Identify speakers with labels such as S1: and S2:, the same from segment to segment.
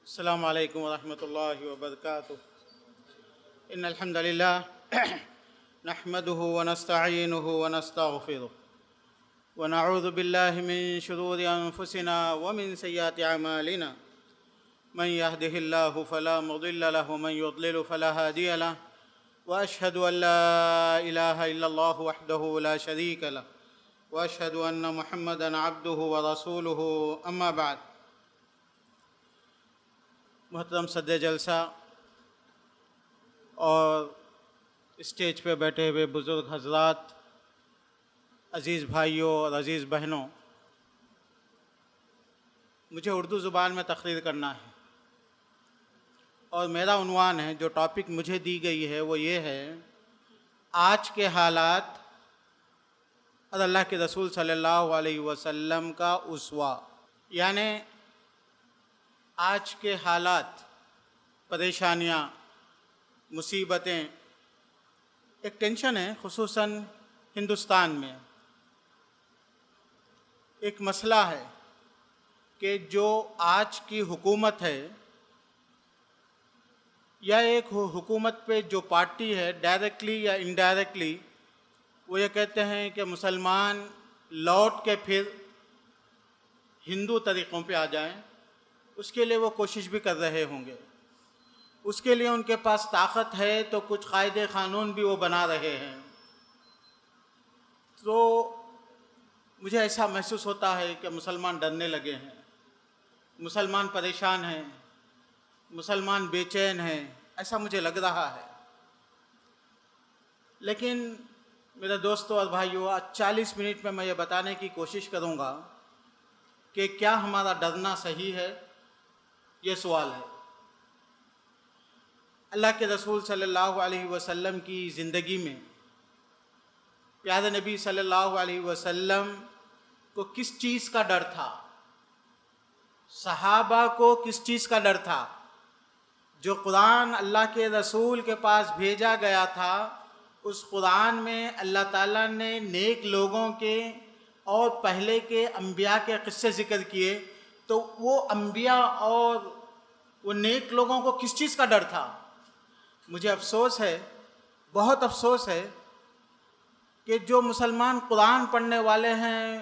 S1: السلام علیکم ورحمۃ اللہ وبرکاتہ ان الحمد للہ نحمده ونستعینه ونستغفره ونعوذ باللہ من شرور انفسنا ومن سیئات اعمالنا من يهده اللہ فلا مضل له ومن يضلل فلا هادی له واشهد ان لا الہ الا اللہ وحدہ لا شریک له واشهد ان محمدا عبدہ ورسولہ اما بعد۔ محترم صدر جلسہ اور اسٹیج پہ بیٹھے ہوئے بزرگ حضرات، عزیز بھائیوں اور عزیز بہنوں، مجھے اردو زبان میں تقریر کرنا ہے اور میرا عنوان ہے، جو ٹاپک مجھے دی گئی ہے وہ یہ ہے: آج کے حالات اور اللہ کے رسول صلی اللہ علیہ وسلم کا اسوہ۔ یعنی آج کے حالات، پریشانیاں، مصیبتیں، ایک ٹینشن ہے، خصوصاً ہندوستان میں ایک مسئلہ ہے کہ جو آج کی حکومت ہے یا ایک حکومت پہ جو پارٹی ہے، ڈائریکٹلی یا انڈائریکٹلی وہ یہ کہتے ہیں کہ مسلمان لوٹ کے پھر ہندو طریقوں پہ آ جائیں، اس کے لیے وہ کوشش بھی کر رہے ہوں گے، اس کے لیے ان کے پاس طاقت ہے تو کچھ قاعدے قانون بھی وہ بنا رہے ہیں۔ تو مجھے ایسا محسوس ہوتا ہے کہ مسلمان ڈرنے لگے ہیں، مسلمان پریشان ہیں، مسلمان بے چین ہیں، ایسا مجھے لگ رہا ہے۔ لیکن میرے دوستوں اور بھائیوں، 40 منٹ میں یہ بتانے کی کوشش کروں گا کہ کیا ہمارا ڈرنا صحیح ہے؟ یہ سوال ہے۔ اللہ کے رسول صلی اللہ علیہ وسلم کی زندگی میں پیارے نبی صلی اللہ علیہ وسلم کو کس چیز کا ڈر تھا؟ صحابہ کو کس چیز کا ڈر تھا؟ جو قرآن اللہ کے رسول کے پاس بھیجا گیا تھا، اس قرآن میں اللہ تعالیٰ نے نیک لوگوں کے اور پہلے کے انبیاء کے قصے ذکر کیے، تو وہ انبیاء اور وہ نیک لوگوں کو کس چیز کا ڈر تھا؟ مجھے افسوس ہے، بہت افسوس ہے کہ جو مسلمان قرآن پڑھنے والے ہیں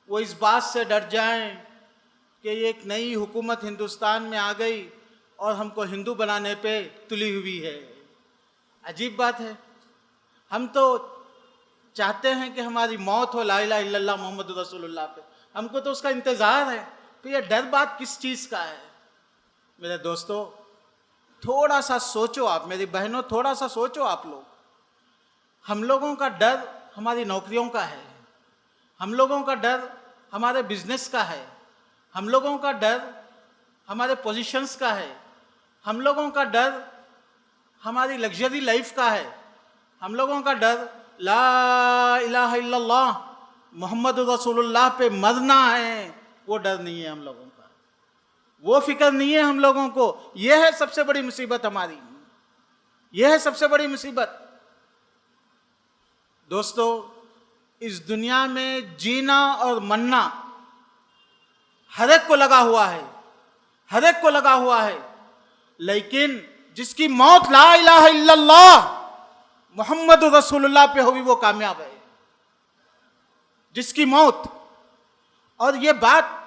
S1: وہ اس بات سے ڈر جائیں کہ ایک نئی حکومت ہندوستان میں آ گئی اور ہم کو ہندو بنانے پہ تلی ہوئی ہے۔ عجیب بات ہے، ہم تو چاہتے ہیں کہ ہماری موت ہو لا الہ الا اللہ محمد رسول اللہ پہ، ہم کو تو اس کا انتظار ہے، تو یہ ڈر بات کس چیز کا ہے؟ میرے دوستو، تھوڑا سا سوچو آپ، میری بہنوں تھوڑا سا سوچو آپ لوگ۔ ہم لوگوں کا ڈر ہماری نوکریوں کا ہے، ہم لوگوں کا ڈر ہمارے بزنس کا ہے، ہم لوگوں کا ڈر ہمارے پوزیشنز کا ہے، ہم لوگوں کا ڈر ہماری لگژری لائف کا ہے، ہم لوگوں کا ڈر لا الہ الا اللہ محمد رسول اللہ پہ مرنا ہے، وہ ڈر نہیں ہے ہم لوگوں کا، وہ فکر نہیں ہے ہم لوگوں کو۔ یہ ہے سب سے بڑی مصیبت ہماری، یہ ہے سب سے بڑی مصیبت۔ دوستو، اس دنیا میں جینا اور مرنا ہر ایک کو لگا ہوا ہے، ہر ایک کو لگا ہوا ہے، لیکن جس کی موت لا الہ الا اللہ محمد رسول اللہ پہ ہوئی وہ کامیاب ہے، جس کی موت۔ اور یہ بات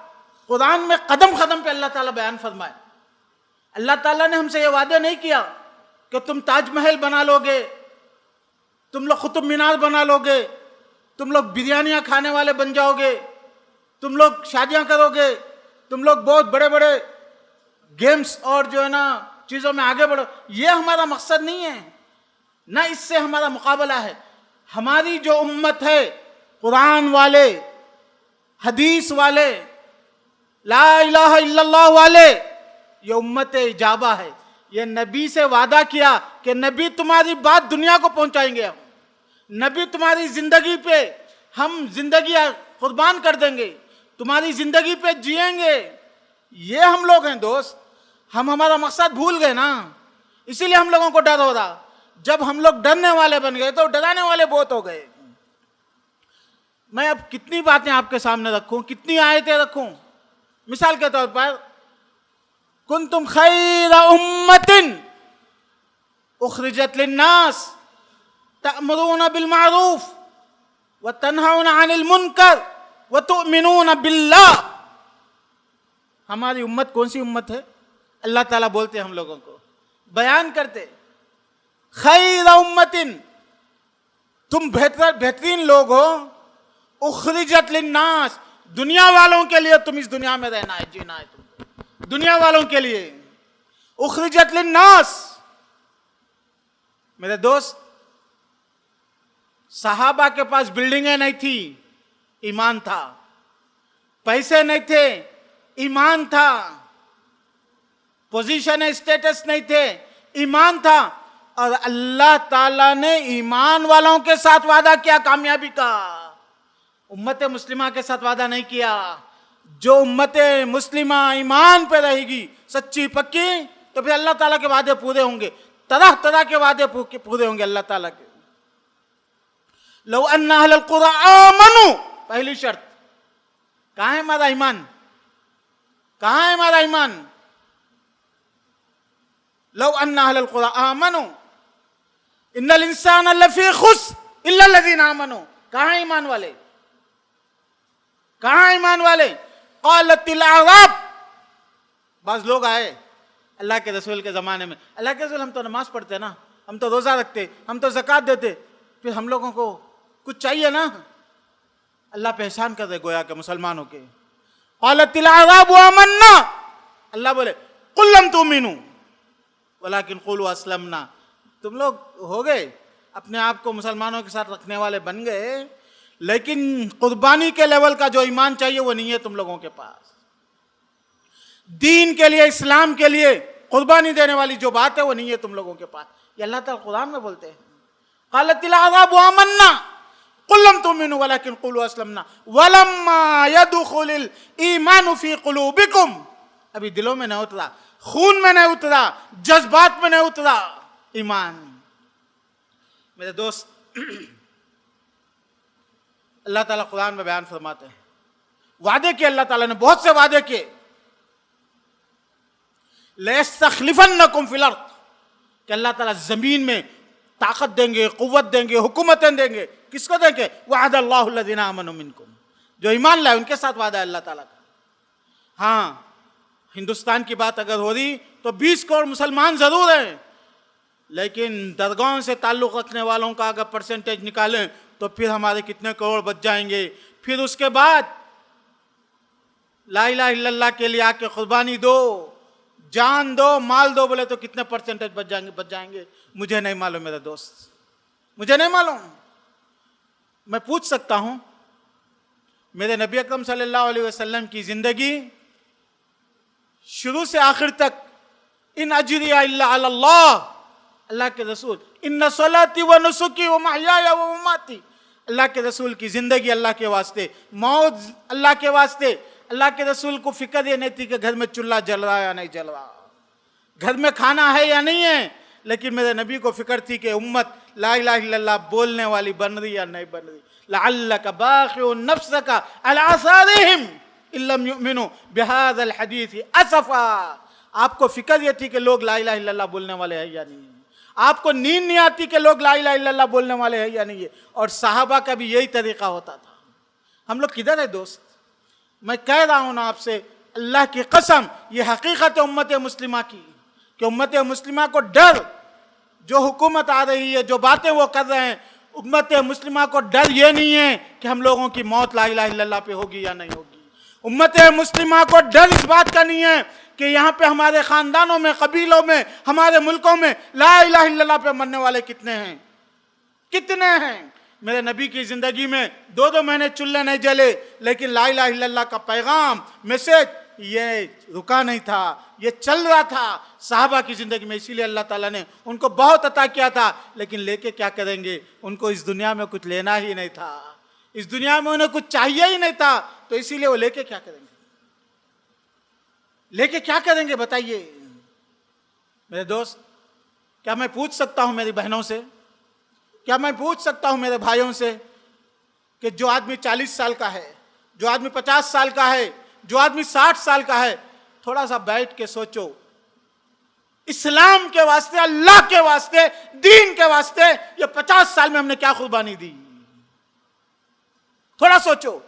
S1: قرآن میں قدم قدم پہ اللہ تعالیٰ بیان فرمائے۔ اللہ تعالیٰ نے ہم سے یہ وعدہ نہیں کیا کہ تم تاج محل بنا لو گے، تم لوگ قطب مینار بنا لو گے، تم لوگ بریانیاں کھانے والے بن جاؤ گے، تم لوگ شادیاں کرو گے، تم لوگ بہت بڑے بڑے گیمز اور جو ہے نا چیزوں میں آگے بڑھو۔ یہ ہمارا مقصد نہیں ہے، نہ اس سے ہمارا مقابلہ ہے۔ ہماری جو امت ہے، قرآن والے، حدیث والے، لا الہ الا اللہ والے، یہ امت اجابہ ہے۔ یہ نبی سے وعدہ کیا کہ نبی تمہاری بات دنیا کو پہنچائیں گے، نبی تمہاری زندگی پہ ہم زندگی قربان کر دیں گے، تمہاری زندگی پہ جئیں گے۔ یہ ہم لوگ ہیں دوست، ہم ہمارا مقصد بھول گئے نا، اسی لیے ہم لوگوں کو ڈر ہو رہا۔ جب ہم لوگ ڈرنے والے بن گئے تو ڈرانے والے بہت ہو گئے۔ میں اب کتنی باتیں آپ کے سامنے رکھوں، کتنی آیتیں رکھوں؟ مثال کے طور پر کنتم خیر امت اخرجت للناس تأمرون بالمعروف وتنہون عن المنکر وتؤمنون باللہ. ہماری امت کون سی امت ہے؟ اللہ تعالیٰ بولتے ہم لوگوں کو، بیان کرتے، خیر امت، تم بہترین لوگ ہو، اخرجت للناس، دنیا والوں کے لیے تم اس دنیا میں رہنا ہے، جینا ہے تم کو، دنیا والوں کے لیے. اخرجت للناس. میرے دوست، صحابہ کے پاس بلڈنگیں نہیں تھی، ایمان تھا. پیسے نہیں تھے، ایمان تھا. پوزیشن اسٹیٹس نہیں تھے، ایمان تھا. اور اللہ تعالیٰ نے ایمان والوں کے ساتھ وعدہ کیا کامیابی کا، امت مسلمہ کے ساتھ وعدہ نہیں کیا. جو امت مسلمہ ایمان پہ رہے گی سچی پکی، تو پھر اللہ تعالیٰ کے وعدے پورے ہوں گے، طرح طرح کے وعدے پورے ہوں گے اللہ تعالیٰ کے. لو ان اہل القری آمنوا، پہلی شرط. کہاں ہے ہمارا ایمان؟ کہاں ہے ہمارا ایمان؟ لو ان اہل القری آمنوا ان الانسان لفی خسر الا الذین آمنوا. کہاں ایمان والے؟ کہاں ایمان والے؟ قالت الاعراب. بعض لوگ آئے اللہ کے رسول کے زمانے میں، اللہ کے رسول ہم تو نماز پڑھتے نا، ہم تو روزہ رکھتے، ہم تو زکوٰۃ دیتے، پھر ہم لوگوں کو کچھ چاہیے نا. اللہ پہ احسان کر دے گویا کہ مسلمانوں کے. قالت الاعراب آمنا، اللہ بولے قل لم تؤمنوا ولکن قولوا اسلمنا. تم لوگ ہو گئے اپنے آپ کو مسلمانوں کے ساتھ رکھنے والے بن گئے، لیکن قربانی کے لیول کا جو ایمان چاہیے وہ نہیں ہے تم لوگوں کے پاس. دین کے لیے، اسلام کے لیے قربانی دینے والی جو بات ہے وہ نہیں ہے تم لوگوں کے پاس. یہ اللہ تعالیٰ قرآن میں بولتے ہیں. قالت الاعراب آمنا قل لم تؤمنوا ولکن قولوا اسلمنا ولما يدخل الايمان في قلوبكم. ابھی دلوں میں نہیں اترا، خون میں نہیں اترا، جذبات میں نہیں اترا ایمان. میرے دوست، اللہ تعالیٰ قرآن میں بیان فرماتے ہیں، وعدے کیے اللہ تعالیٰ نے، بہت سے وعدے کیے. لَيَسْتَخْلِفَنَّكُمْ فِي الْأَرْضِ، کہ اللہ تعالیٰ زمین میں طاقت دیں گے، قوت دیں گے، حکومتیں دیں گے. کس کو دیں گے؟ وعد اللہ الذین آمنوا منکم، جو ایمان لائے ان کے ساتھ وعدہ ہے اللہ تعالیٰ کا. ہاں، ہندوستان کی بات اگر ہو رہی تو 20 کروڑ مسلمان ضرور ہیں، لیکن درگاہوں سے تعلق رکھنے والوں کا اگر پرسنٹیج نکالیں تو پھر ہمارے کتنے کروڑ بچ جائیں گے. پھر اس کے بعد لا الہ الا اللہ کے لیے آ کے قربانی دو، جان دو، مال دو، بولے تو کتنے پرسنٹیج بچ جائیں گے. مجھے نہیں معلوم میرے دوست، مجھے نہیں معلوم. میں پوچھ سکتا ہوں، میرے نبی اکرم صلی اللہ علیہ وسلم کی زندگی شروع سے آخر تک، ان اجری الا علی اللہ، اللہ کے رسول، ان صلاتی و نسکی و محیای و مماتی، اللہ کے رسول کی زندگی اللہ کے واسطے، موت اللہ کے واسطے. اللہ کے رسول کو فکر یہ نہیں تھی کہ گھر میں چولہا جل رہا ہے یا نہیں جل رہا، گھر میں کھانا ہے یا نہیں ہے، لیکن میرے نبی کو فکر تھی کہ امت لا الہ الا اللہ بولنے والی بن رہی یا نہیں بن رہی. لعلک باخع نفسک علی آثارہم ان لم یؤمنوا بہذا الحدیث اسفا. آپ کو فکر یہ تھی کہ لوگ لا الہ الا اللہ بولنے والے ہیں یا نہیں ہیں، آپ کو نیند نہیں آتی کہ لوگ لا الہ الا اللہ بولنے والے ہیں یا نہیں ہے. اور صحابہ کا بھی یہی طریقہ ہوتا تھا. ہم لوگ کدھر ہے دوست؟ میں کہہ رہا ہوں نا آپ سے، اللہ کی قسم، یہ حقیقت امت مسلمہ کی، کہ امت مسلمہ کو ڈر، جو حکومت آ رہی ہے، جو باتیں وہ کر رہے ہیں، امت مسلمہ کو ڈر یہ نہیں ہے کہ ہم لوگوں کی موت لا الہ الا اللہ پہ ہوگی یا نہیں ہوگی. امت مسلمہ کو ڈر اس بات کا نہیں ہے کہ یہاں پہ ہمارے خاندانوں میں، قبیلوں میں، ہمارے ملکوں میں لا الہ الا اللہ پہ مرنے والے کتنے ہیں، کتنے ہیں. میرے نبی کی زندگی میں 2 مہینے چولہے نہیں جلے، لیکن لا الہ الا اللہ کا پیغام، میسج یہ رکا نہیں تھا، یہ چل رہا تھا صحابہ کی زندگی میں. اسی لیے اللہ تعالیٰ نے ان کو بہت عطا کیا تھا، لیکن لے کے کیا کریں گے؟ ان کو اس دنیا میں کچھ لینا ہی نہیں تھا، اس دنیا میں انہیں کچھ چاہیے ہی نہیں تھا، تو اسی لیے وہ لے کے کیا کریں گے؟ لے کے کیا کریں گے بتائیے میرے دوست. کیا میں پوچھ سکتا ہوں میری بہنوں سے، کیا میں پوچھ سکتا ہوں میرے بھائیوں سے کہ جو آدمی 40 سال کا ہے، جو آدمی 50 سال کا ہے، جو آدمی 60 سال کا ہے، تھوڑا سا بیٹھ کے سوچو اسلام کے واسطے, اللہ کے واسطے, دین کے واسطے یہ 50 سال میں ہم نے کیا قربانی دی. تھوڑا سوچو.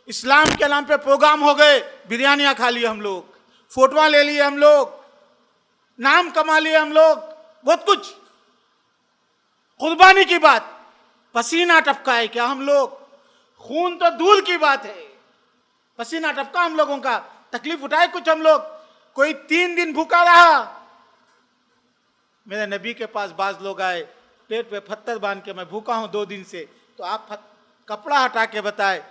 S1: اسلام کے نام پہ پروگرام ہو گئے, بریانیاں کھا لیے ہم لوگ, فوٹوਆਂ لے لیے ہم لوگ, نام کما لیے ہم لوگ, بہت کچھ. قربانی کی بات, پسینہ ٹپکا ہے کیا ہم لوگ؟ خون تو دور کی بات ہے, پسینہ ٹپکا ہم لوگوں کا, تکلیف اٹھائے کچھ ہم لوگ. کوئی 3 دن بھوکا رہا. میرے نبی کے پاس بعض لوگ آئے, پیٹ پہ پتھر باندھ کے, میں بھوکا ہوں 2 دن سے, تو آپ کپڑا ہٹا کے بتائے,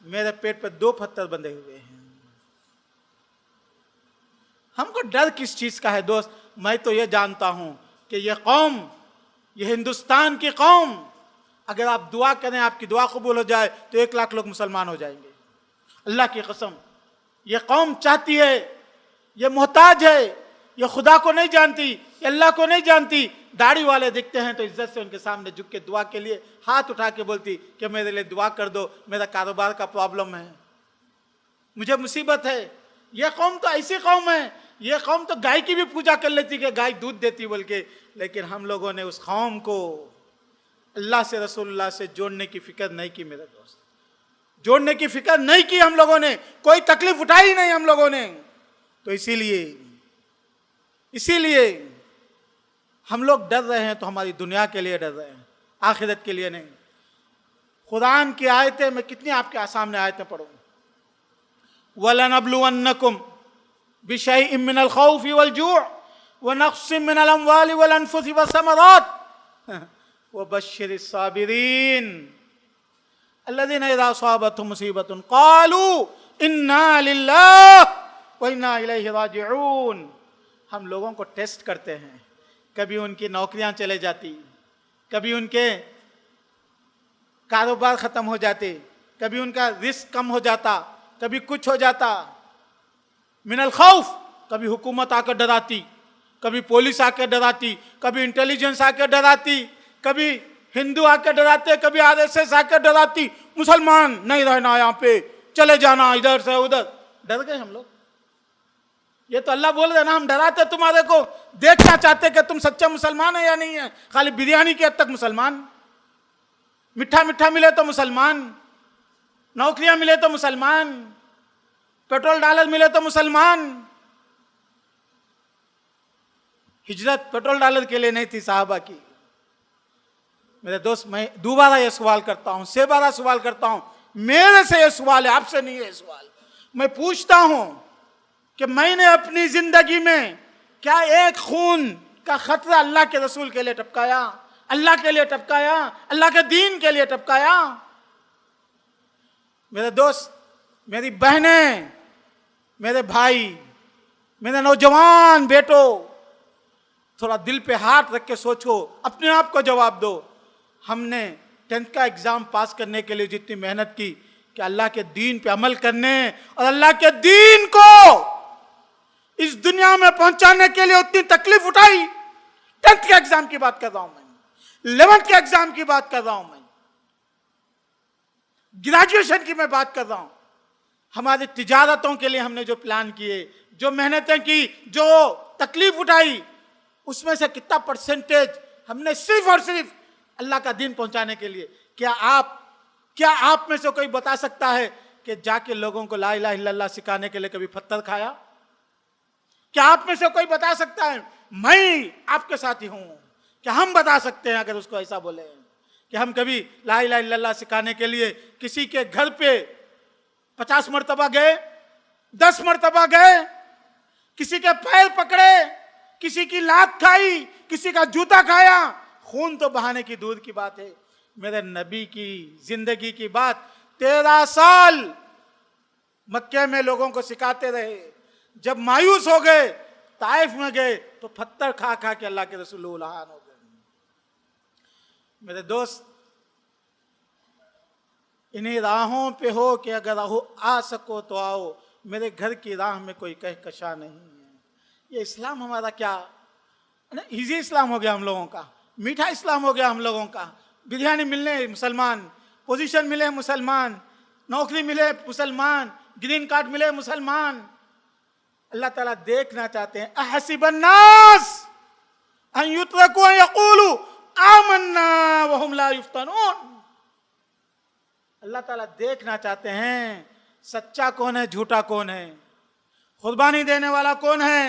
S1: میرے پیٹ پہ 2 پتھر بندھے ہوئے ہیں. ہم کو ڈر کس چیز کا ہے دوست؟ میں تو یہ جانتا ہوں کہ یہ قوم, یہ ہندوستان کی قوم, اگر آپ دعا کریں آپ کی دعا قبول ہو جائے تو 1 لاکھ لوگ مسلمان ہو جائیں گے. اللہ کی قسم. یہ قوم چاہتی ہے, یہ محتاج ہے, یہ خدا کو نہیں جانتی, یہ اللہ کو نہیں جانتی. داڑھی والے دکھتے ہیں تو عزت سے ان کے سامنے جھک کے دعا کے لیے ہاتھ اٹھا کے بولتی کہ میرے لیے دعا کر دو, میرا کاروبار کا پرابلم ہے, مجھے مصیبت ہے. یہ قوم تو ایسی قوم ہے, یہ قوم تو گائے کی بھی پوجا کر لیتی کہ گائے دودھ دیتی بول کے. لیکن ہم لوگوں نے اس قوم کو اللہ سے, رسول اللہ سے جوڑنے کی فکر نہیں کی میرے دوست, جوڑنے کی فکر نہیں کی ہم لوگوں نے, کوئی تکلیف اٹھائی نہیں ہم لوگوں نے. تو اسی لیے ہم لوگ ڈر رہے ہیں, تو ہماری دنیا کے لیے ڈر رہے ہیں, آخرت کے لیے نہیں. قرآن کی آیتیں میں کتنی آپ کے سامنے آیتیں پڑھوں. وَلَنَبْلُوَنَّكُمْ بِشَيْءٍ مِّنَ الْخَوْفِ وَالْجُوعِ وَنَقْصٍ مِّنَ الْأَمْوَالِ وَالْأَنفُسِ وَالثَّمَرَاتِ وَبَشِّرِ الصَّابِرِينَ الَّذِينَ إِذَا أَصَابَتْهُمْ مُصِيبَةٌ قَالُوا إِنَّا لِلَّهِ وَإِنَّا إِلَيْهِ رَاجِعُونَ. ہم لوگوں کو ٹیسٹ کرتے ہیں, کبھی ان کی نوکریاں چلے جاتی, کبھی ان کے کاروبار ختم ہو جاتے, کبھی ان کا رزق کم ہو جاتا, کبھی کچھ ہو جاتا. من الخوف, کبھی حکومت آ کر ڈراتی, کبھی پولیس آ کے ڈراتی, کبھی انٹیلیجنس آ کے ڈراتی, کبھی ہندو آ کے ڈراتے, کبھی RSS آ کے ڈراتی, مسلمان نہیں رہنا یہاں پہ, چلے جانا ادھر سے ادھر. ڈر گئے ہم لوگ. یہ تو اللہ بول رہے نا, ہم ڈراتے تمہارے کو, دیکھنا چاہتے کہ تم سچے مسلمان ہیں یا نہیں ہے. خالی بریانی کی حد تک مسلمان, میٹھا میٹھا ملے تو مسلمان, نوکریاں ملے تو مسلمان, پیٹرول ڈالر ملے تو مسلمان. ہجرت پیٹرول ڈالر کے لیے نہیں تھی صحابہ کی. میرے دوست, میں دوبارہ یہ سوال کرتا ہوں, 6 بار سوال کرتا ہوں, میرے سے یہ سوال ہے, آپ سے نہیں ہے یہ سوال. میں پوچھتا ہوں کہ میں نے اپنی زندگی میں کیا ایک خون کا خطرہ اللہ کے رسول کے لیے ٹپکایا, اللہ کے لیے ٹپکایا, اللہ کے دین کے لیے ٹپکایا؟ میرے دوست, میری بہنیں, میرے بھائی, میرے نوجوان بیٹو, تھوڑا دل پہ ہاتھ رکھ کے سوچو, اپنے آپ کو جواب دو. ہم نے 10th کا ایگزام پاس کرنے کے لیے جتنی محنت کی, کہ اللہ کے دین پہ عمل کرنے اور اللہ کے دین کو اس دنیا میں پہنچانے کے لیے اتنی تکلیف اٹھائی. 10th کے ایگزام کی بات کر رہا ہوں میں, 11th کے ایگزام کی بات کر رہا ہوں میں, گریجویشن کی میں بات کر رہا ہوں. ہماری تجارتوں کے لیے ہم نے جو پلان کیے, جو محنتیں کی, جو تکلیف اٹھائی, اس میں سے کتنا پرسنٹیج ہم نے صرف اور صرف اللہ کا دین پہنچانے کے لیے. کیا آپ میں سے کوئی بتا سکتا ہے کہ جا کے لوگوں کو لا الہ الا اللہ سکھانے کے لیے کبھی پتھر کھایا؟ کیا آپ میں سے کوئی بتا سکتا ہے؟ میں آپ کے ساتھی ہوں کہ ہم بتا سکتے ہیں اگر اس کو ایسا بولے کہ ہم کبھی لا الہ الا اللہ سکھانے کے لیے کسی کے گھر پہ 50 مرتبہ گئے, 10 مرتبہ گئے, کسی کے پیر پکڑے, کسی کی لات کھائی, کسی کا جوتا کھایا. خون تو بہانے کی دور کی بات ہے. میرے نبی کی زندگی کی بات, 13 سال مکے میں لوگوں کو سکھاتے رہے. جب مایوس ہو گئے, طائف میں گئے تو پتھر کھا کھا کے اللہ کے رسول لعان ہو گئے. میرے دوست, انہی راہوں پہ ہو کہ اگر آ سکو تو آؤ, میرے گھر کی راہ میں کوئی کہکشاں نہیں ہے. یہ اسلام ہمارا کیا ایزی اسلام ہو گیا ہم لوگوں کا, میٹھا اسلام ہو گیا ہم لوگوں کا. بریانی ملنے مسلمان, پوزیشن ملے مسلمان, نوکری ملے مسلمان, گرین کارڈ ملے مسلمان. اللہ تعالیٰ دیکھنا چاہتے ہیں احسب الناس ان یترکوا ان یقولوا آمنا وهم لا یفتنون. اللہ تعالیٰ دیکھنا چاہتے ہیں سچا کون ہے جھوٹا کون ہے، قربانی دینے والا کون ہے،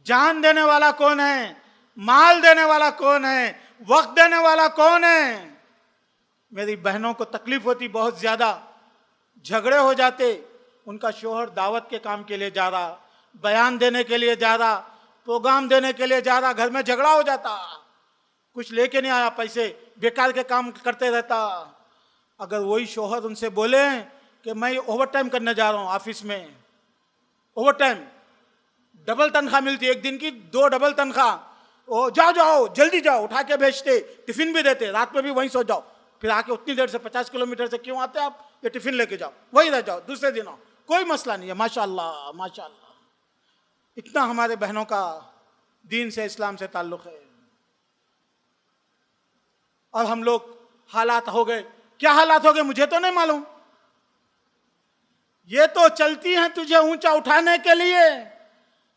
S1: جان دینے والا کون ہے، مال دینے والا کون ہے، وقت دینے والا کون ہے. میری بہنوں کو تکلیف ہوتی بہت زیادہ، جھگڑے ہو جاتے، ان کا شوہر دعوت کے کام کے لیے جا رہا، بیان دینے کے لیے جا رہا، پروگرام دینے کے لیے جا رہا، گھر میں جھگڑا ہو جاتا، کچھ لے کے نہیں آیا، پیسے بیکار کے کام کرتے رہتا. اگر وہی شوہر ان سے بولے کہ میں اوور ٹائم کرنے جا رہا ہوں آفس میں، اوور ٹائم ڈبل تنخواہ ملتی، ایک دن کی 2 ڈبل تنخواہ، جاؤ جاؤ جلدی جاؤ، اٹھا کے بھیجتے، ٹفن بھی دیتے، رات میں بھی وہیں سو جاؤ، پھر آ کے اتنی دیر سے 50 کلومیٹر سے کیوں آتے آپ، یہ ٹفن لے کے جاؤ، وہی رہ جاؤ، دوسرے دن آؤ، کوئی مسئلہ نہیں ہے. ماشاء اللہ ماشاء اللہ، اتنا ہمارے بہنوں کا دین سے اسلام سے تعلق ہے. اور ہم لوگ حالات ہو گئے، کیا حالات ہو گئے مجھے تو نہیں معلوم. یہ تو چلتی ہیں تجھے اونچا اٹھانے کے لیے،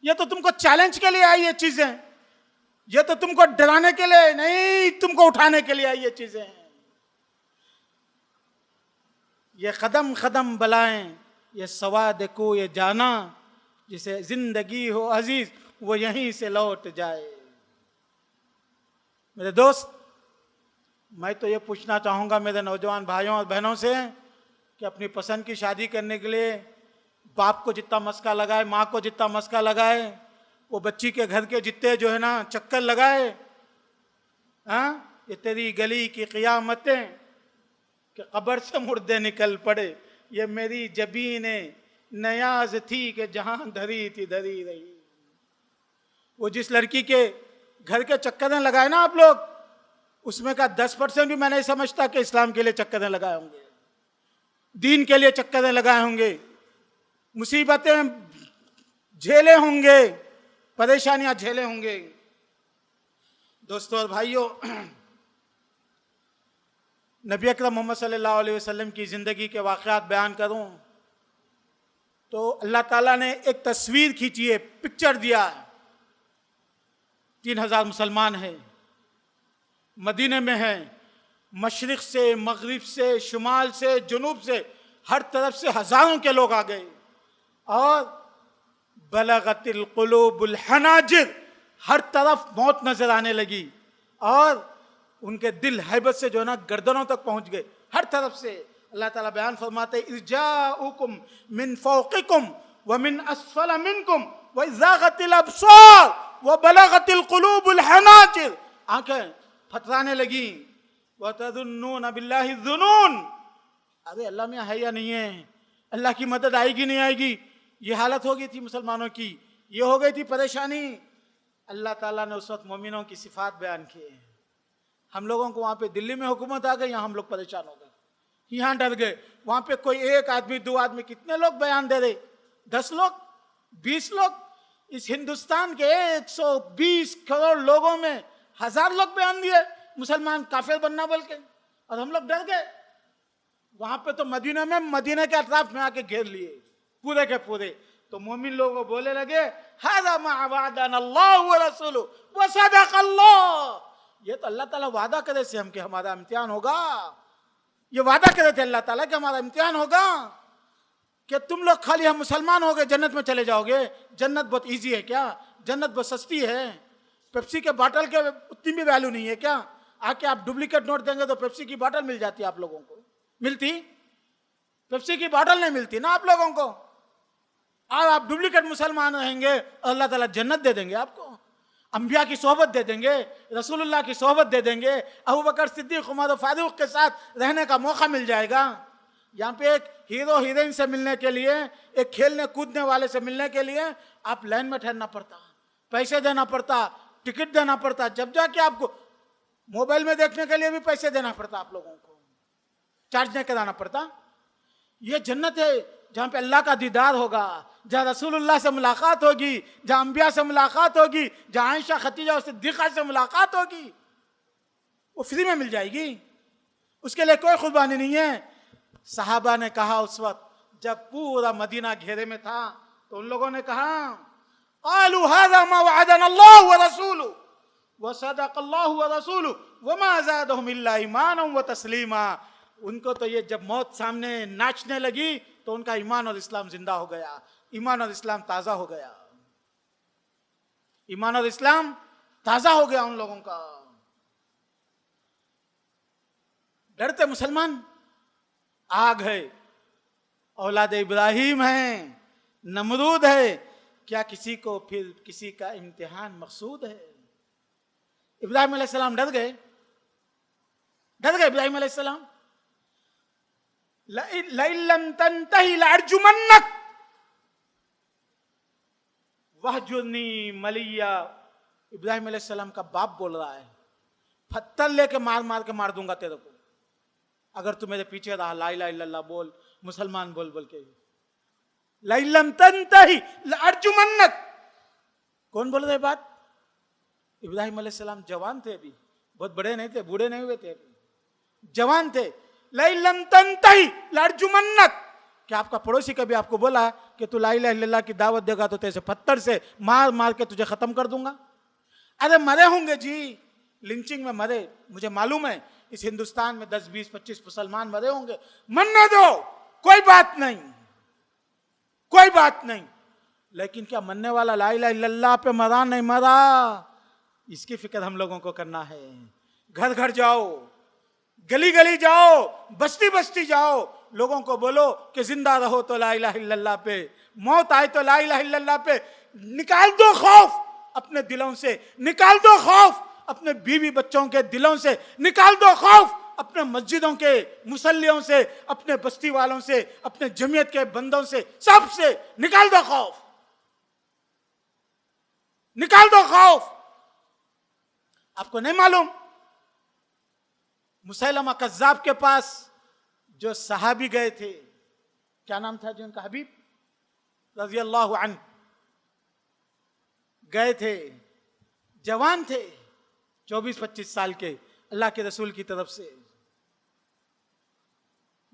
S1: یہ تو تم کو چیلنج کے لیے آئی یہ چیزیں، یہ تو تم کو ڈرانے کے لیے نہیں، تم کو اٹھانے کے لیے آئی یہ چیزیں. یہ قدم قدم بلائیں، یہ سواد کو یہ جانا، جسے زندگی ہو عزیز وہ یہیں سے لوٹ جائے. میرے دوست، میں تو یہ پوچھنا چاہوں گا میرے نوجوان بھائیوں اور بہنوں سے کہ اپنی پسند کی شادی کرنے کے لیے باپ کو جتنا مسکا لگائے، ماں کو جتنا مسکا لگائے، وہ بچی کے گھر کے جتنے جو ہے نا چکر لگائے، یہ تیری گلی کی قیامتیں کہ قبر سے مردے نکل پڑے، یہ میری جبین نیاز تھی کہ جہاں دھری تھی دھری رہی. وہ جس لڑکی کے گھر کے چکریں لگائے نا آپ لوگ، اس میں کا 10% بھی میں نہیں سمجھتا کہ اسلام کے لیے چکریں لگائے ہوں گے، دین کے لیے چکریں لگائے ہوں گے، مصیبتیں جھیلے ہوں گے، پریشانیاں جھیلے ہوں گے. دوستو اور بھائیوں، نبی اکرم محمد صلی اللہ علیہ وسلم کی زندگی کے واقعات بیان کروں تو اللہ تعالیٰ نے ایک تصویر کھینچی ہے، پکچر دیا ہے. 3000 مسلمان ہیں، مدینے میں ہیں، مشرق سے، مغرب سے، شمال سے، جنوب سے، ہر طرف سے ہزاروں کے لوگ آ گئے، اور بلغت القلوب الحناجر، ہر طرف موت نظر آنے لگی، اور ان کے دل ہیبت سے جو ہے نا گردنوں تک پہنچ گئے، ہر طرف سے. اللہ تعالیٰ بیان فرماتے ہیں اذ جاؤکم من فوقکم ومن اسفل منکم واذ زاغت الابصار وبلغت القلوب الحناجر، آنکھیں پھترانے لگیں. وَتَظُنُّونَ بِاللَّهِ الظُّنُونَ، ارے اللہ میں ہے یا نہیں ہے، اللہ کی مدد آئے گی نہیں آئے گی. یہ حالت ہو گئی تھی مسلمانوں کی، یہ ہو گئی تھی پریشانی. اللہ تعالیٰ نے اس وقت مومنوں کی صفات بیان کی. ہم لوگوں کو وہاں پہ دلی میں حکومت آ گئی، یہاں ہم لوگ پریشان ہو گئے، یہاں ڈر گئے. وہاں پہ کوئی 1 آدمی 2 آدمی کتنے لوگ بیان دے رہے، 10 لوگ 20 لوگ. اس ہندوستان کے 120 کروڑ لوگوں میں 1000 لوگ بیان دیے مسلمان کافر بننا بول کے، اور ہم لوگ ڈر گئے. وہاں پہ تو مدینہ میں، مدینہ کے اطراف میں آ کے گھیر لیے پورے کے پورے. تو مومن لوگ بولے لگے ھذا ما وعدنا اللہ ورسولہ وصدق اللہ، یہ تو اللہ تعالیٰ وعدہ کرے سے ہم کہ ہمارا امتحان ہوگا. یہ وعدہ کرے تھے اللہ تعالیٰ کہ ہمارا امتحان ہوگا، کہ تم لوگ خالی ہم مسلمان ہو گئے جنت میں چلے جاؤ گے. جنت بہت ایزی ہے کیا؟ جنت بہت سستی ہے. پیپسی کے باٹل کے اتنی بھی ویلیو نہیں ہے کیا؟ آ کے آپ ڈپلیکیٹ نوٹ دیں گے تو پیپسی کی باٹل مل جاتی ہے آپ لوگوں کو. ملتی؟ پیپسی کی باٹل نہیں ملتی نا آپ لوگوں کو. اور آپ ڈپلیکیٹ مسلمان رہیں گے اور اللہ تعالیٰ جنت دے دیں گے آپ کو، انبیاء کی صحبت دے دیں گے، رسول اللہ کی صحبت دے دیں گے، ابوبکر صدیق عمر و فاروق کے ساتھ رہنے کا موقع مل جائے گا. یہاں پہ ایک ہیرو ہیروئن سے ملنے کے لیے، ایک کھیلنے کودنے والے سے ملنے کے لیے آپ لائن میں ٹھہرنا پڑتا، پیسے دینا پڑتا، ٹکٹ دینا پڑتا، جب جا کے آپ کو موبائل میں دیکھنے کے لیے بھی پیسے دینا پڑتا، آپ لوگوں کو چارج نہیں کرانا پڑتا. یہ جنت ہے جہاں پہ اللہ کا دیدار ہوگا، جہاں رسول اللہ سے ملاقات ہوگی، جہاں انبیاء سے ملاقات ہوگی، جہاں عائشہ خدیجہ اور صدیقہ سے ملاقات ہوگی. وہ فری میں مل جائے گی، اس کے لیے کوئی قربانی نہیں ہے. صحابہ نے کہا اس وقت جب پورا مدینہ گھیرے میں تھا تو ان لوگوں نے کہا قالوا هذا ما وعدنا الله ورسوله وصدق الله ورسوله وما زادهم الا ایمانا وتسلیما. ان کو تو یہ جب موت سامنے ناچنے لگی تو ان کا ایمان اور اسلام زندہ ہو گیا, ایمان اور اسلام تازہ ہو گیا, ایمان اور اسلام تازہ ہو گیا ان لوگوں کا. ڈرتے مسلمان آگ ہے, اولاد ابراہیم ہیں, نمرود ہے, کیا کسی کو پھر کسی کا امتحان مقصود ہے؟ ابراہیم علیہ السلام ڈر گئے ابراہیم علیہ السلام. لئن لم تنتهِ لأرجمنك وَاهْجُرْنِي مَلِيًّا. ابراہیم علیہ السلام کا باپ بول رہا ہے, پتھر لے کے مار کے مار دوں گا تیرے کو اگر تو میرے پیچھے رہا. لا الہ الا اللہ بول, مسلمان بول کے. لئن لم تنتهِ لأرجمنك. کون بول رہے بات؟ ابراہیم علیہ السلام جوان تھے, ابھی بہت بڑے نہیں تھے, بوڑھے نہیں ہوئے تھے, جوان تھے. لئن لم تنتهِ لأرجمنك. کہ آپ کا پڑوسی کبھی آپ کو بولا کہ تو لا الہ الا اللہ کی دعوت دے گا تو تیسے پتھر سے مار کے تجھے ختم کر دوں گا؟ ارے مرے ہوں گے جی, لنچنگ میں مرے, مجھے معلوم ہے اس ہندوستان میں 10 20 25 مسلمان مرے ہوں گے, مرنے دو, کوئی بات نہیں. لیکن کیا مرنے والا لا الہ الا اللہ پہ مرا نہیں مرا, اس کی فکر ہم لوگوں کو کرنا ہے. گھر گھر جاؤ, گلی گلی جاؤ, بستی بستی جاؤ, لوگوں کو بولو کہ زندہ رہو تو لا الہ الا اللہ پہ, موت آئے تو لا الہ الا اللہ پہ. نکال دو خوف اپنے دلوں سے, نکال دو خوف اپنے بیوی بچوں کے دلوں سے, نکال دو خوف اپنے مسجدوں کے مصلیوں سے, اپنے بستی والوں سے, اپنے جمعیت کے بندوں سے, سب سے نکال دو خوف, نکال دو خوف. آپ کو نہیں معلوم مسیلمہ کذاب کے پاس جو صحابی گئے تھے, کیا نام تھا جن کا؟ حبیب رضی اللہ عنہ گئے تھے, جوان تھے, 24-25 سال کے, اللہ کے رسول کی طرف سے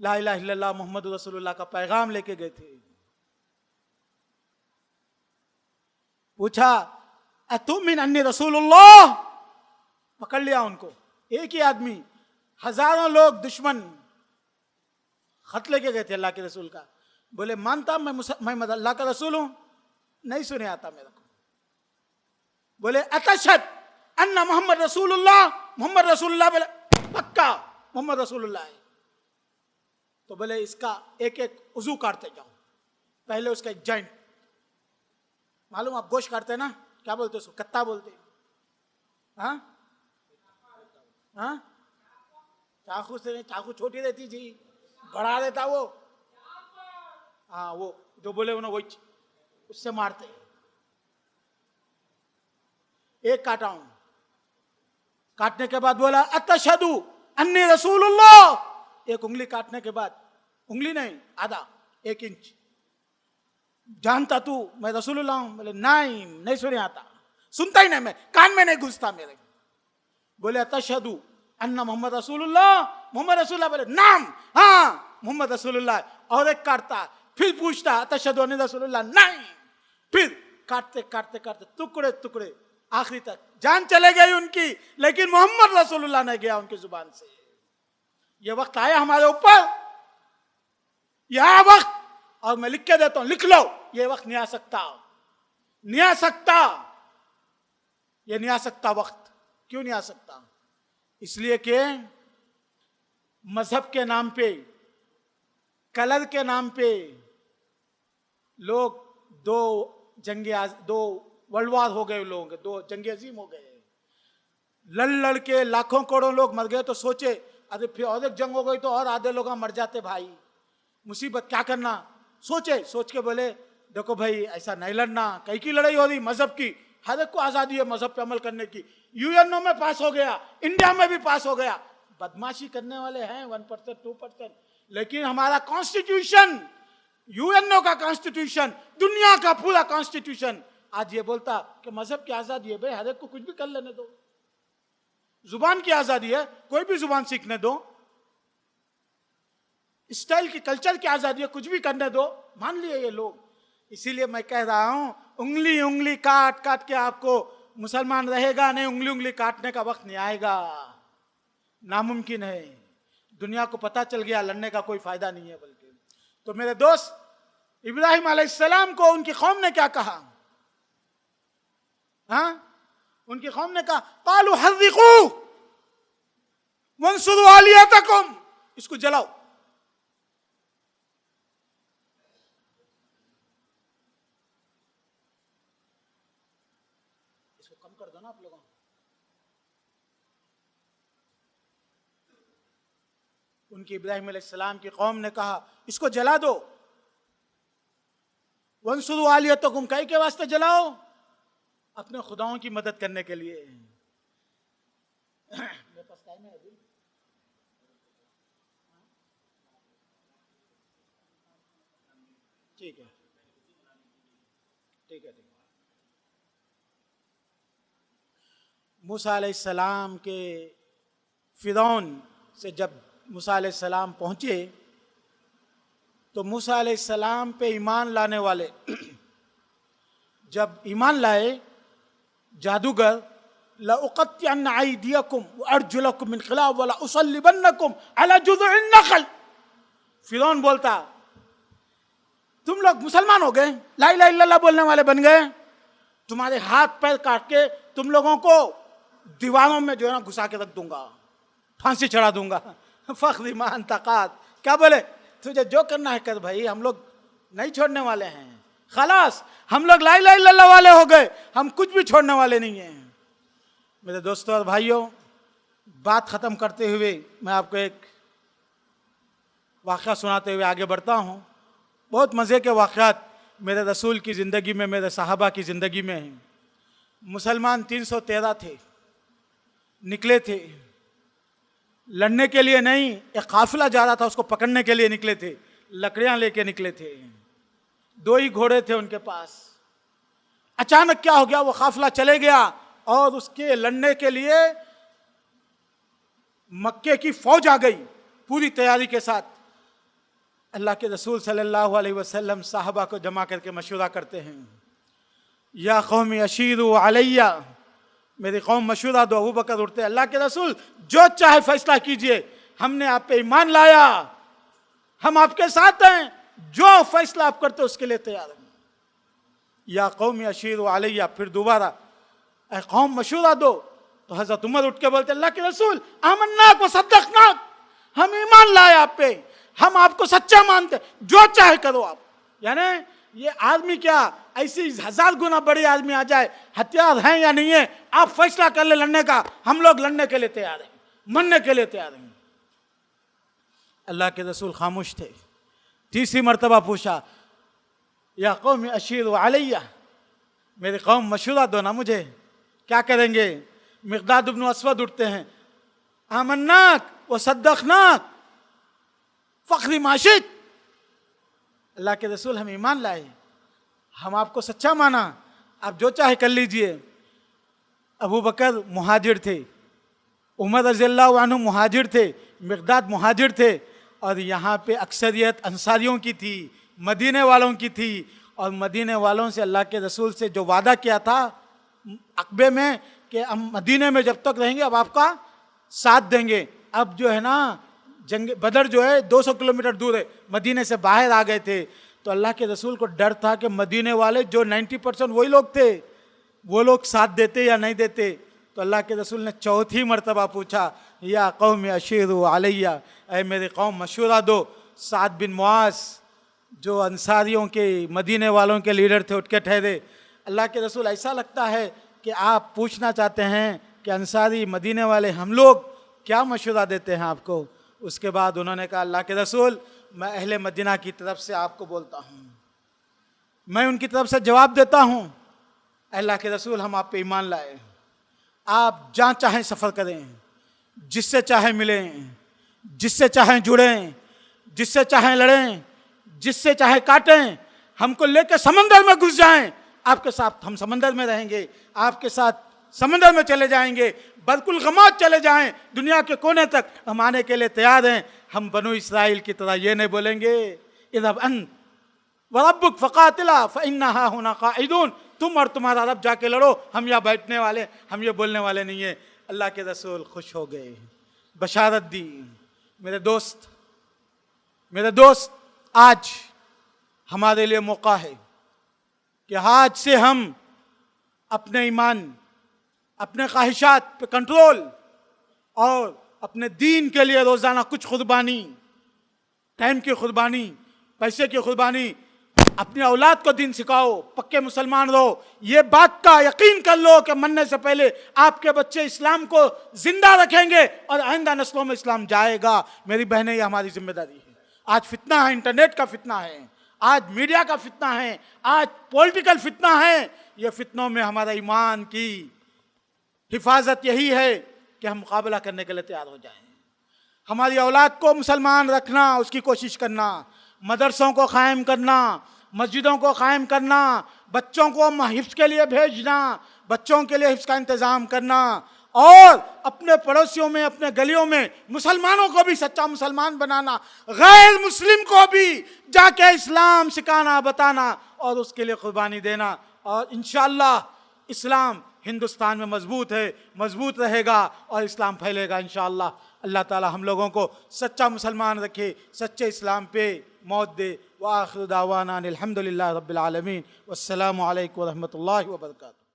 S1: لا الہ الا اللہ محمد رسول اللہ کا پیغام لے کے گئے تھے. پوچھا اتؤمن انی رسول اللہ, پکڑ لیا ان کو, ایک ہی آدمی, ہزاروں لوگ دشمن خط لے کے گئے تھے اللہ کے رسول کا. بولے مانتا میں اللہ کا رسول ہوں؟ نہیں سنے آتا میرے کو. بولے اتشہد ان محمد رسول اللہ, محمد رسول اللہ. بولے پکا محمد رسول اللہ ہے. تو بولے اس کا ایک ایک عضو کاٹتے جاؤ, پہلے اس کا ایک جوائنٹ, معلوم آپ گوشت کاٹتے نا, کیا بولتے اس کو؟ کتا بولتے. ہاں چاقو سے, چاقو چھوٹی رہتی جی, بڑا رہتا وہ, ہاں وہ جو بولے انہوں وہی اس سے مارتے. ایک کاٹا ہوں, کاٹنے کے بعد بولا اتشہد انی رسول اللہ. ایک انگلی کاٹنے کے بعد, انگلی نہیں آدھا 1 انچ, جانتا تو میں رسول اللہ ہوں؟ بولے نہیں سنے آتا, سنتا ہی نہیں, میں کان میں نہیں گھستا میرے. بولے اتشہد ان محمد رسول اللہ, محمد رسول اللہ. بولے نام, ہاں محمد رسول اللہ. اور ایک کاٹتا, پھر پوچھتا اتشہد ان رسول اللہ, نہیں. پھر کاٹتے کاٹتے کاٹتے ٹکڑے ٹکڑے, آخری تک جان چلے گئی ان کی, لیکن محمد رسول اللہ نہیں گیا ان کی زبان سے. یہ وقت آیا ہمارے اوپر, یہ وقت, اور میں لکھ کے دیتا ہوں, لکھ لو, یہ وقت نہیں آ سکتا, نہیں آ سکتا, یہ نہیں آ سکتا وقت. کیوں نہیں آ سکتا؟ اس لیے کہ مذہب کے نام پہ, کلر کے نام پہ لوگ دو ورلڈ وار ہو گئے, لوگوں کے 2 جنگ عظیم ہو گئے, لڑ کے لاکھوں کروڑوں لوگ مر گئے. تو سوچے ارے پھر اور ایک جنگ ہو گئی تو اور آدھے لوگ مر جاتے بھائی, مصیبت, کیا کرنا. سوچ کے بولے دیکھو بھائی ایسا نہیں لڑنا, کہیں کی لڑائی ہو رہی مذہب کی, ہر ایک کو آزادی ہے مذہب پہ عمل کرنے کی. UN میں پاس ہو گیا, انڈیا میں بھی پاس ہو گیا. بدماشی کرنے والے ہیں 1% 2%, لیکن ہمارا کانسٹیٹیوشن, UN کا کانسٹیٹیوشن, دنیا کا پورا کانسٹیٹیوشن آج یہ بولتا کہ مذہب کی آزادی ہے. بھائی ہر ایک کو کچھ بھی کر لینے دو, زبان کی آزادی ہے, کوئی بھی زبان سیکھنے دو.
S2: اسٹائل کی کلچر کی آزادی ہے، کچھ بھی کرنے دو، مان لیے یہ لوگ. اسی لیے میں کہہ رہا ہوں انگلی انگلی کاٹ کاٹ کے آپ کو مسلمان رہے گا نہیں. انگلی انگلی کاٹنے کا وقت نہیں آئے گا، ناممکن ہے. دنیا کو پتہ چل گیا لڑنے کا کوئی فائدہ نہیں ہے. بلکہ تو میرے دوست، ابراہیم علیہ السلام کو ان کی قوم نے کیا کہا؟ ہاں، ان کی قوم نے کہا قالوا حرقوا وانصروا آلیہتکم، اس کو جلاؤ. اس کو کم کر دو نا آپ لوگوں. ان کی ابراہیم علیہ السلام کی قوم نے کہا اس کو جلا دو. وانصروا آلیہتکم، کئی کے واسطے جلاؤ؟ اپنے خداؤں کی مدد کرنے کے لیے. میرے پاس ٹائم ہے ابھی؟ ٹھیک ہے ٹھیک ہے. موسیٰ علیہ السلام کے فرعون سے جب موسیٰ علیہ السلام پہنچے تو موسیٰ علیہ السلام پہ ایمان لانے والے جب ایمان لائے، جادوگر، لَأُقَطِّعَنَّ أَيْدِيَكُمْ وَأَرْجُلَكُمْ مِنْ خِلَافٍ وَلَأُصَلِّبَنَّكُمْ عَلَى جُذُعِ النَّخْلِ. فرعون بولتا تم لوگ مسلمان ہو گئے، لا الہ الا اللہ بولنے والے بن گئے، تمہارے ہاتھ پیر کاٹ کے تم لوگوں کو دیواروں میں جو ہے نا گھسا کے رکھ دوں گا، پھانسی چڑھا دوں گا. فخر ما انت قاد، کیا بولے؟ تجھے جو کرنا ہے کر بھائی، ہم لوگ نہیں چھوڑنے والے ہیں. خلاص ہم لوگ لا الہ الا اللہ والے ہو گئے، ہم کچھ بھی چھوڑنے والے نہیں ہیں. میرے دوستوں اور بھائیوں، بات ختم کرتے ہوئے میں آپ کو ایک واقعہ سناتے ہوئے آگے بڑھتا ہوں. بہت مزے کے واقعات میرے رسول کی زندگی میں، میرے صحابہ کی زندگی میں ہیں. مسلمان 313 تھے، نکلے تھے لڑنے کے لیے نہیں، ایک قافلہ جا رہا تھا، اس کو پکڑنے کے لیے نکلے تھے، لکڑیاں لے کے نکلے تھے، 2 ہی گھوڑے تھے ان کے پاس. اچانک کیا ہو گیا، وہ قافلہ چلے گیا اور اس کے لڑنے کے لیے مکے کی فوج آ گئی پوری تیاری کے ساتھ. اللہ کے رسول صلی اللہ علیہ وسلم صحابہ کو جمع کر کے مشورہ کرتے ہیں، یا قوم اشیروا علیہ، میری قوم مشورہ دو. ابو بکر اٹھتے، اللہ کے رسول جو چاہے فیصلہ کیجئے، ہم نے آپ پہ ایمان لایا، ہم آپ کے ساتھ ہیں، جو فیصلہ آپ کرتے اس کے لیے تیار ہیں. یا قوم اشیروا علیہ، پھر دوبارہ اے قوم مشورہ دو. تو حضرت عمر اٹھ کے بولتے، اللہ کے رسول آمناک و صدقناک، ہم ایمان لائے آپ پہ، ہم آپ کو سچا مانتے، جو چاہے کرو آپ. یعنی یہ آدمی کیا ایسی 1000 گنا بڑی آدمی آ جائے، ہتھیار ہیں یا نہیں ہے، آپ فیصلہ کر لیں لڑنے کا، ہم لوگ لڑنے کے لیے تیار ہیں، مننے کے لیے تیار ہیں. اللہ کے رسول خاموش تھے. تیسری مرتبہ پوچھا، یا قوم اشیروا علیہ، میری قوم مشورہ دو نا مجھے، کیا کریں گے؟ مقداد بن اسود اٹھتے ہیں، آمناک و صدقناک فخر ما شئت، اللہ کے رسول ہم ایمان لائے، ہم آپ کو سچا مانا، آپ جو چاہے کر لیجئے. ابو بکر مہاجر تھے، عمر رضی اللہ عنہ مہاجر تھے، مقداد مہاجر تھے، اور یہاں پہ اکثریت انصاریوں کی تھی، مدینے والوں کی تھی. اور مدینے والوں سے اللہ کے رسول سے جو وعدہ کیا تھا عقبے میں کہ ہم مدینے میں جب تک رہیں گے اب آپ کا ساتھ دیں گے. اب جو ہے نا جنگ بدر جو ہے 200 کلومیٹر دور ہے، مدینے سے باہر آ گئے تھے. تو اللہ کے رسول کو ڈر تھا کہ مدینے والے جو 90% وہی لوگ تھے، وہ لوگ ساتھ دیتے یا نہیں دیتے. تو اللہ کے رسول نے چوتھی مرتبہ پوچھا، یا قوم اشیروا علیہ، اے میری قوم مشورہ دو. سعد بن معاذ جو انصاریوں کے مدینے والوں کے لیڈر تھے اٹھ کے ٹھہرے. اللہ کے رسول ایسا لگتا ہے کہ آپ پوچھنا چاہتے ہیں کہ انصاری مدینے والے ہم لوگ کیا مشورہ دیتے ہیں آپ کو. اس کے بعد انہوں نے کہا، اللہ کے رسول میں اہل مدینہ کی طرف سے آپ کو بولتا ہوں، میں ان کی طرف سے جواب دیتا ہوں، اللہ کے رسول ہم آپ پہ ایمان لائے، آپ جہاں چاہیں سفر کریں، جس سے چاہیں ملیں، جس سے چاہیں جڑیں، جس سے چاہیں لڑیں، جس سے چاہیں کاٹیں، ہم کو لے کے سمندر میں گھس جائیں، آپ کے ساتھ ہم سمندر میں رہیں گے، آپ کے ساتھ سمندر میں چلے جائیں گے، برقلغمات چلے جائیں، دنیا کے کونے تک ہم آنے کے لیے تیار ہیں۔ ہم بنو اسرائیل کی طرح یہ نہیں بولیں گے اذهب انت وربک فقاتلا فإنا هاهنا قاعدون، تم اور تمہارا رب جا کے لڑو، ہم یہاں بیٹھنے والے، ہم یہ بولنے والے نہیں ہیں۔ اللہ کے رسول خوش ہو گئے، بشارت دی۔ میرے دوست آج ہمارے لیے موقع ہے کہ آج سے ہم اپنے ایمان، اپنے خواہشات پہ کنٹرول اور اپنے دین کے لیے روزانہ کچھ قربانی، ٹائم کی قربانی، پیسے کی قربانی، اپنی اولاد کو دین سکھاؤ، پکے مسلمان رہو۔ یہ بات کا یقین کر لو کہ مرنے سے پہلے آپ کے بچے اسلام کو زندہ رکھیں گے اور آئندہ نسلوں میں اسلام جائے گا۔ میری بہنیں، یہ ہماری ذمہ داری ہے۔ آج فتنہ ہے، انٹرنیٹ کا فتنہ ہے، آج میڈیا کا فتنہ ہے، آج پولیٹیکل فتنہ ہے۔ یہ فتنوں میں ہمارا ایمان کی حفاظت یہی ہے کہ ہم مقابلہ کرنے کے لیے تیار ہو جائیں۔ ہماری اولاد کو مسلمان رکھنا، اس کی کوشش کرنا، مدرسوں کو قائم کرنا، مسجدوں کو قائم کرنا، بچوں کو حفظ کے لیے بھیجنا، بچوں کے لیے حفظ کا انتظام کرنا، اور اپنے پڑوسیوں میں، اپنے گلیوں میں مسلمانوں کو بھی سچا مسلمان بنانا، غیر مسلم کو بھی جا کے اسلام سکھانا، بتانا اور اس کے لیے قربانی دینا۔ اور انشاءاللہ اسلام ہندوستان میں مضبوط ہے، مضبوط رہے گا اور اسلام پھیلے گا انشاءاللہ۔ اللہ تعالی ہم لوگوں کو سچا مسلمان رکھے، سچے اسلام پہ موت دے۔ وآخر دعوانا الحمدللہ رب العالمین، والسلام علیکم ورحمۃ اللہ وبرکاتہ۔